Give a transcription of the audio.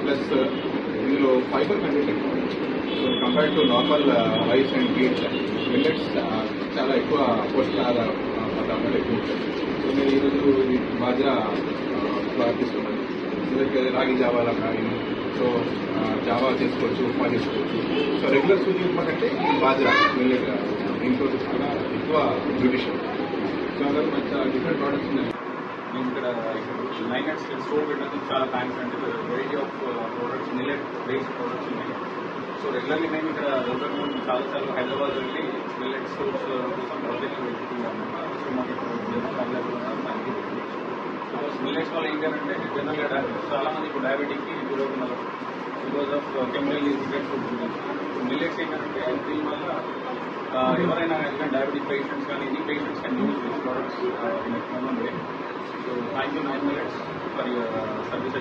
Plus ఇందులో fibre content ఎక్కువ. So compared to normal rice and wheat, millets చాలా ఎక్కువ పోషకాహార పదార్థాలు ఎక్కువ ఉంటాయి. సో నేను ఈరోజు బాజ్రా ఫ్లవర్ తీసుకున్నాను. ఇందులో రాగి జావాలా కానీ, సో జావా చేసుకోవచ్చు, ఉప్మా చేసుకోవచ్చు. సో రెగ్యులర్ సూజీ ఉప్మా కంటే బాజ్రా మిల్లెట్ దీంట్లో చాలా ఎక్కువ న్యూట్రిషన్. సో అలా మంచి డిఫరెంట్ ప్రోడక్ట్స్ ఉన్నాయి. నేను ఇక్కడ 9 Nuts స్టోర్ పెట్టడానికి చాలా థ్యాంక్స్ అండి. Variety of products, millet based products ఉన్నాయి. సో రెగ్యులర్లీ మేము ఇక్కడ చాలాసార్లు హైదరాబాద్ వెళ్ళి మిల్లెట్ స్టోర్స్ కోసం ప్రాజెక్ట్స్ పెట్టుకుంటాము. సో మాకు అవైలబుల్ బికాస్ మిల్లెట్స్ వల్ల ఏంటంటే జనరల్గా చాలా మంది ఇప్పుడు డయాబెటిక్కి గురవుతున్నారు because of chemical related food. Millets ఏంటంటే దీనివల్ల ఎవరైనా డయాబెటిక్ పేషెంట్స్ కానీ any patients can use this products in a common way. So thank you 9 Nuts for your service.